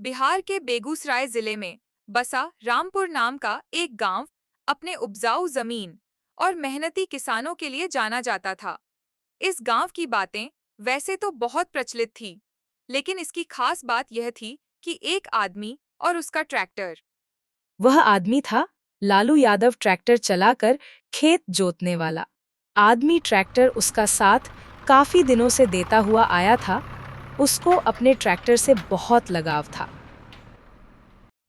बिहार के बेगूसराय जिले में बसा रामपुर नाम का एक गांव अपने उपजाऊ जमीन और मेहनती किसानों के लिए जाना जाता था। इस गांव की बातें वैसे तो बहुत प्रचलित थी, लेकिन इसकी खास बात यह थी कि एक आदमी और उसका ट्रैक्टर। वह आदमी था लालू यादव, ट्रैक्टर चलाकर खेत जोतने वाला आदमी। ट्रैक्टर उसका साथ काफी दिनों से देता हुआ आया था। उसको अपने ट्रैक्टर से बहुत लगाव था।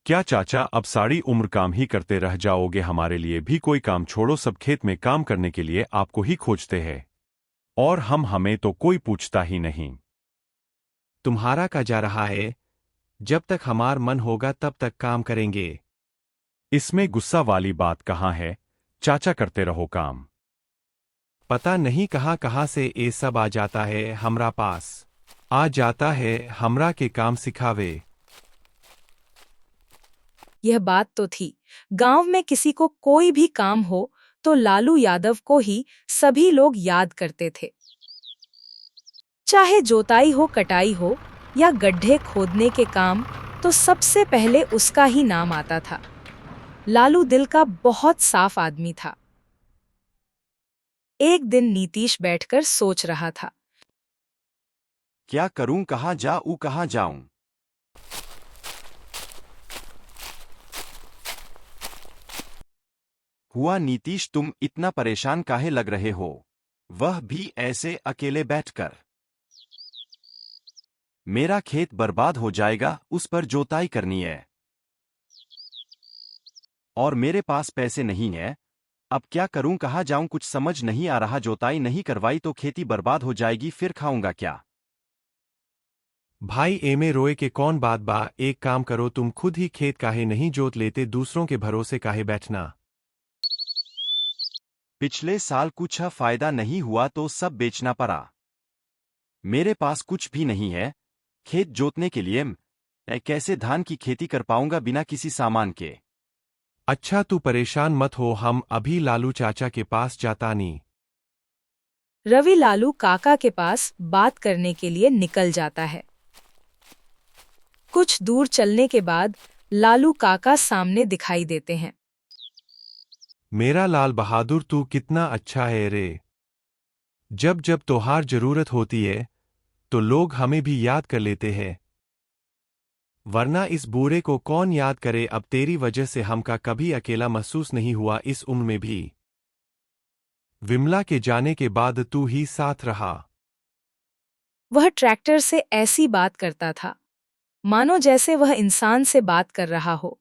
क्या चाचा अब सारी उम्र काम ही करते रह जाओगे? हमारे लिए भी कोई काम छोड़ो, सब खेत में काम करने के लिए आपको ही खोजते हैं और हमें तो कोई पूछता ही नहीं। तुम्हारा का जा रहा है, जब तक हमार मन होगा तब तक काम करेंगे। इसमें गुस्सा वाली बात कहाँ है चाचा, करते रहो काम। पता नहीं कहाँ कहाँ से ये सब आ जाता है, हमरा पास आ जाता है हमरा के काम सिखावे। यह बात तो थी, गांव में किसी को कोई भी काम हो तो लालू यादव को ही सभी लोग याद करते थे। चाहे जोताई हो, कटाई हो या गड्ढे खोदने के काम, तो सबसे पहले उसका ही नाम आता था। लालू दिल का बहुत साफ आदमी था। एक दिन नीतीश बैठकर सोच रहा था, क्या करूं, कहाँ जाऊं, कहाँ जाऊं। हुआ नीतीश, तुम इतना परेशान काहे लग रहे हो, वह भी ऐसे अकेले बैठकर। मेरा खेत बर्बाद हो जाएगा, उस पर जोताई करनी है और मेरे पास पैसे नहीं है। अब क्या करूं, कहाँ जाऊं, कुछ समझ नहीं आ रहा। जोताई नहीं करवाई तो खेती बर्बाद हो जाएगी, फिर खाऊंगा क्या। भाई एमे रोए के कौन बात बा, एक काम करो, तुम खुद ही खेत काहे नहीं जोत लेते, दूसरों के भरोसे काहे बैठना। पिछले साल कुछ फायदा नहीं हुआ तो सब बेचना पड़ा। मेरे पास कुछ भी नहीं है खेत जोतने के लिए। मैं कैसे धान की खेती कर पाऊंगा बिना किसी सामान के। अच्छा तू परेशान मत हो, हम अभी लालू चाचा के पास जाता नहीं। रवि लालू काका के पास बात करने के लिए निकल जाता है। कुछ दूर चलने के बाद लालू काका सामने दिखाई देते हैं। मेरा लाल बहादुर, तू कितना अच्छा है रे। जब जब तोहार जरूरत होती है तो लोग हमें भी याद कर लेते हैं, वरना इस बूढ़े को कौन याद करे। अब तेरी वजह से हमका कभी अकेला महसूस नहीं हुआ इस उम्र में भी। विमला के जाने के बाद तू ही साथ रहा। वह ट्रैक्टर से ऐसी बात करता था मानो जैसे वह इंसान से बात कर रहा हो।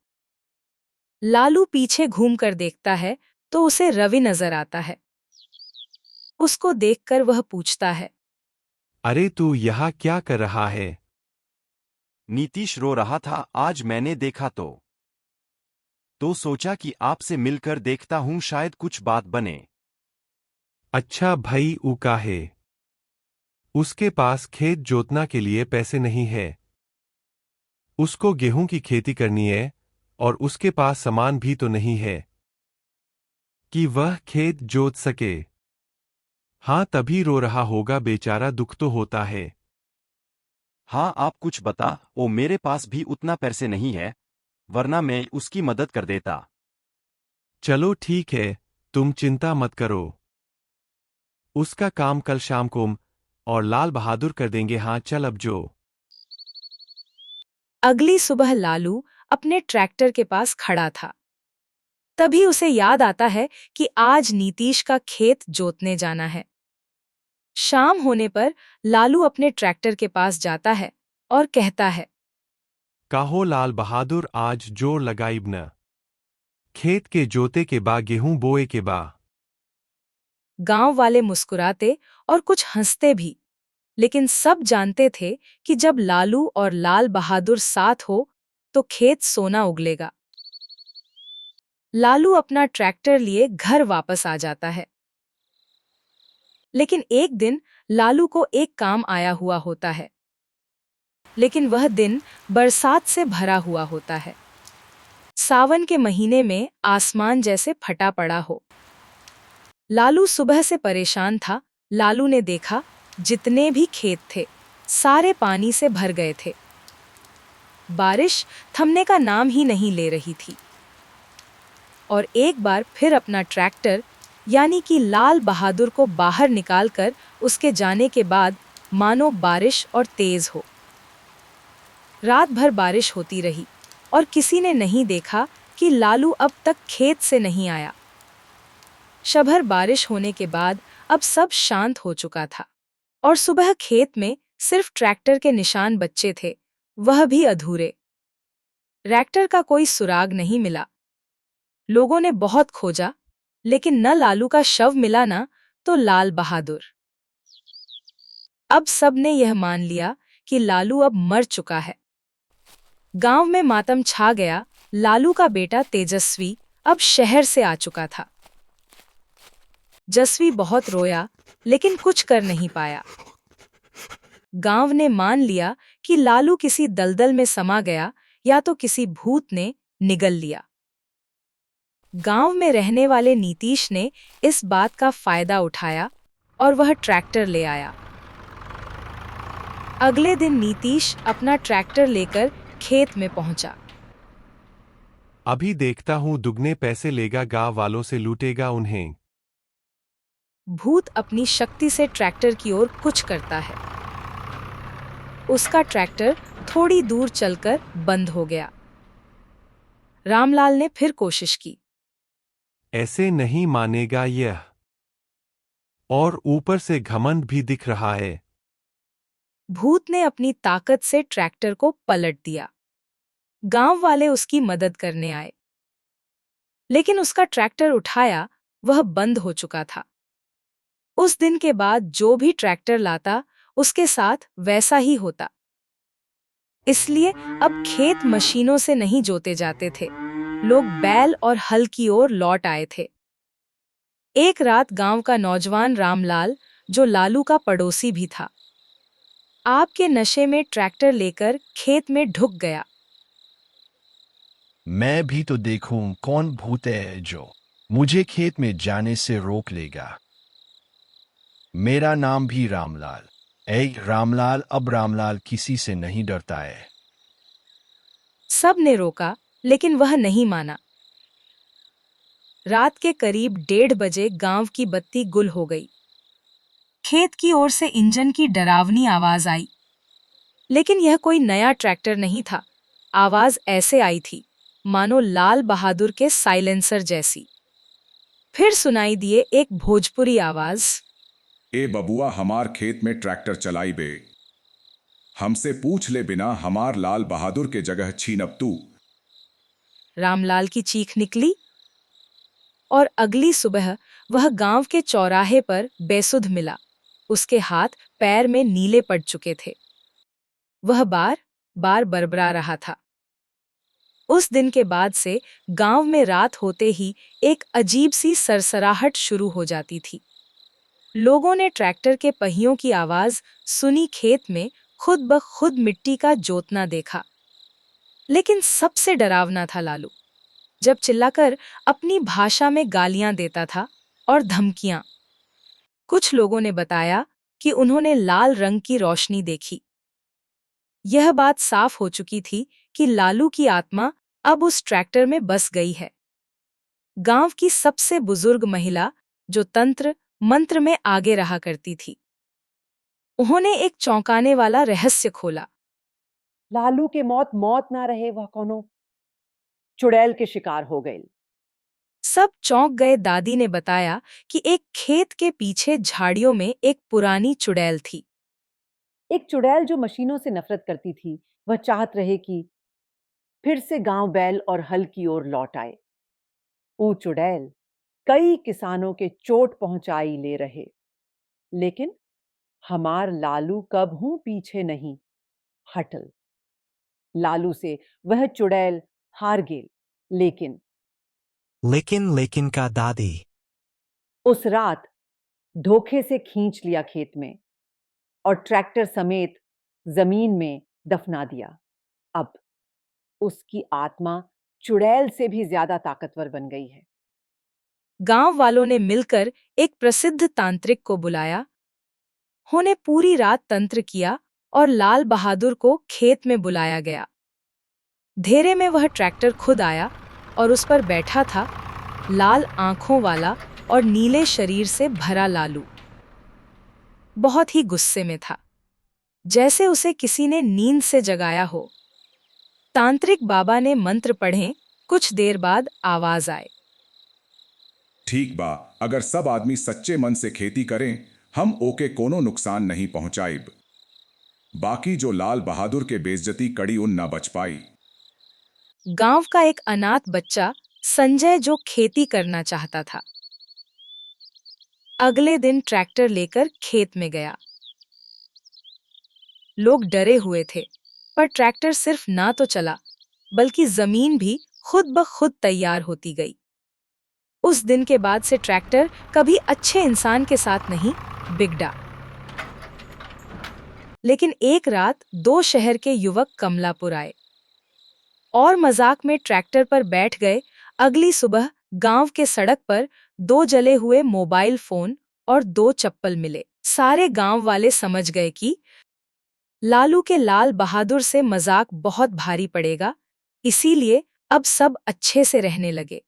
लालू पीछे घूमकर देखता है तो उसे रवि नजर आता है। उसको देखकर वह पूछता है, अरे तू यहाँ क्या कर रहा है? नीतीश रो रहा था, आज मैंने देखा तो सोचा कि आपसे मिलकर देखता हूं, शायद कुछ बात बने। अच्छा भाई, ऊ का है? उसके पास खेत जोतना के लिए पैसे नहीं है। उसको गेहूं की खेती करनी है और उसके पास सामान भी तो नहीं है कि वह खेत जोत सके। हाँ, तभी रो रहा होगा बेचारा, दुख तो होता है। हाँ, आप कुछ बता। ओ, मेरे पास भी उतना पैसे नहीं है, वरना मैं उसकी मदद कर देता। चलो ठीक है, तुम चिंता मत करो, उसका काम कल शाम को और लाल बहादुर कर देंगे। हाँ चल अब जो। अगली सुबह लालू अपने ट्रैक्टर के पास खड़ा था। तभी उसे याद आता है कि आज नीतीश का खेत जोतने जाना है। शाम होने पर लालू अपने ट्रैक्टर के पास जाता है और कहता है, काहो लाल बहादुर, आज जोर लगाइब न, खेत के जोते के बा, गेहूं बोए के बा। गांव वाले मुस्कुराते और कुछ हंसते भी, लेकिन सब जानते थे कि जब लालू और लाल बहादुर साथ हो तो खेत सोना उगलेगा। लालू अपना ट्रैक्टर लिए घर वापस आ जाता है। लेकिन एक दिन लालू को एक काम आया हुआ होता है, लेकिन वह दिन बरसात से भरा हुआ होता है। सावन के महीने में आसमान जैसे फटा पड़ा हो। लालू सुबह से परेशान था। लालू ने देखा जितने भी खेत थे सारे पानी से भर गए थे। बारिश थमने का नाम ही नहीं ले रही थी और एक बार फिर अपना ट्रैक्टर यानी कि लाल बहादुर को बाहर निकालकर उसके जाने के बाद मानो बारिश और तेज हो। रात भर बारिश होती रही और किसी ने नहीं देखा कि लालू अब तक खेत से नहीं आया। शभर बारिश होने के बाद अब सब शांत हो चुका था और सुबह खेत में सिर्फ ट्रैक्टर के निशान बच्चे थे, वह भी अधूरे। ट्रैक्टर का कोई सुराग नहीं मिला। लोगों ने बहुत खोजा, लेकिन न लालू का शव मिला ना तो लाल बहादुर। अब सब ने यह मान लिया कि लालू अब मर चुका है। गांव में मातम छा गया। लालू का बेटा तेजस्वी अब शहर से आ चुका था। जस्वी बहुत रोया, लेकिन कुछ कर नहीं पाया। गांव ने मान लिया कि लालू किसी दलदल में समा गया या तो किसी भूत ने निगल लिया। गांव में रहने वाले नीतीश ने इस बात का फायदा उठाया और वह ट्रैक्टर ले आया। अगले दिन नीतीश अपना ट्रैक्टर लेकर खेत में पहुंचा। अभी देखता हूँ दुगने पैसे लेगा, गांव वालों से लूटेगा उन्हें। भूत अपनी शक्ति से ट्रैक्टर की ओर कुछ करता है। उसका ट्रैक्टर थोड़ी दूर चलकर बंद हो गया। रामलाल ने फिर कोशिश की। ऐसे नहीं मानेगा यह, और ऊपर से घमंड भी दिख रहा है। भूत ने अपनी ताकत से ट्रैक्टर को पलट दिया। गांव वाले उसकी मदद करने आए, लेकिन उसका ट्रैक्टर उठाया, वह बंद हो चुका था। उस दिन के बाद जो भी ट्रैक्टर लाता उसके साथ वैसा ही होता। इसलिए अब खेत मशीनों से नहीं जोते जाते थे, लोग बैल और हल की ओर लौट आए थे। एक रात गांव का नौजवान रामलाल, जो लालू का पड़ोसी भी था, आपके नशे में ट्रैक्टर लेकर खेत में ढुक गया। मैं भी तो देखूं कौन भूत है जो मुझे खेत में जाने से रोक लेगा। मेरा नाम भी रामलाल। ऐ रामलाल, अब रामलाल किसी से नहीं डरता है। सब ने रोका, लेकिन वह नहीं माना। रात के करीब 1:30 बजे गांव की बत्ती गुल हो गई। खेत की ओर से इंजन की डरावनी आवाज आई, लेकिन यह कोई नया ट्रैक्टर नहीं था। आवाज ऐसे आई थी मानो लाल बहादुर के साइलेंसर जैसी। फिर सुनाई दिए एक भोजपुरी आवाज। ए बबुआ, हमार खेत में ट्रैक्टर चलाई बे। हमसे पूछ ले बिना हमार लाल बहादुर के जगह छीनब तू। रामलाल की चीख निकली और अगली सुबह वह गांव के चौराहे पर बेसुध मिला। उसके हाथ पैर में नीले पड़ चुके थे। वह बार बार बरबरा रहा था। उस दिन के बाद से गांव में रात होते ही एक अजीब सी सरसराहट शुरू हो जाती थी। लोगों ने ट्रैक्टर के पहियों की आवाज सुनी, खेत में खुद ब खुद मिट्टी का जोतना देखा। लेकिन सबसे डरावना था लालू, जब चिल्लाकर अपनी भाषा में गालियां देता था और धमकियां। कुछ लोगों ने बताया कि उन्होंने लाल रंग की रोशनी देखी। यह बात साफ हो चुकी थी कि लालू की आत्मा अब उस ट्रैक्टर में बस गई है। गांव की सबसे बुजुर्ग महिला, जो तंत्र मंत्र में आगे रहा करती थी, उन्होंने एक चौंकाने वाला रहस्य खोला। लालू के मौत ना रहे, वह कोनो चुड़ैल के शिकार हो गए। सब चौंक गए। दादी ने बताया कि एक खेत के पीछे झाड़ियों में एक पुरानी चुड़ैल थी। एक चुड़ैल जो मशीनों से नफरत करती थी। वह चाहत रहे कि फिर से गांव बैल और हल की ओर लौट आए। वो चुड़ैल कई किसानों के चोट पहुंचाई ले रहे, लेकिन हमार लालू कबहू पीछे नहीं हटल। लालू से वह चुड़ैल हार गेल, लेकिन लेकिन का दादी उस रात धोखे से खींच लिया खेत में और ट्रैक्टर समेत जमीन में दफना दिया। अब उसकी आत्मा चुड़ैल से भी ज्यादा ताकतवर बन गई है। गांव वालों ने मिलकर एक प्रसिद्ध तांत्रिक को बुलाया। उन्होंने पूरी रात तंत्र किया और लाल बहादुर को खेत में बुलाया गया। धेरे में वह ट्रैक्टर खुद आया और उस पर बैठा था लाल आंखों वाला और नीले शरीर से भरा लालू। बहुत ही गुस्से में था, जैसे उसे किसी ने नींद से जगाया हो। तांत्रिक बाबा ने मंत्र पढ़े। कुछ देर बाद आवाज आए, ठीक बा, अगर सब आदमी सच्चे मन से खेती करें, हम ओके कोनो नुकसान नहीं पहुंचाइब। बाकी जो लाल बहादुर के बेइज्जती कड़ी उन ना बच पाई। गांव का एक अनाथ बच्चा संजय जो खेती करना चाहता था, अगले दिन ट्रैक्टर लेकर खेत में गया। लोग डरे हुए थे, पर ट्रैक्टर सिर्फ ना तो चला, बल्कि जमीन भी खुद ब खुद तैयार होती गई। उस दिन के बाद से ट्रैक्टर कभी अच्छे इंसान के साथ नहीं बिगड़ा। लेकिन एक रात 2 शहर के युवक कमलापुर आए और मजाक में ट्रैक्टर पर बैठ गए। अगली सुबह गांव के सड़क पर 2 जले हुए मोबाइल फोन और 2 चप्पल मिले। सारे गांव वाले समझ गए कि लालू के लाल बहादुर से मजाक बहुत भारी पड़ेगा, इसीलिए अब सब अच्छे से रहने लगे।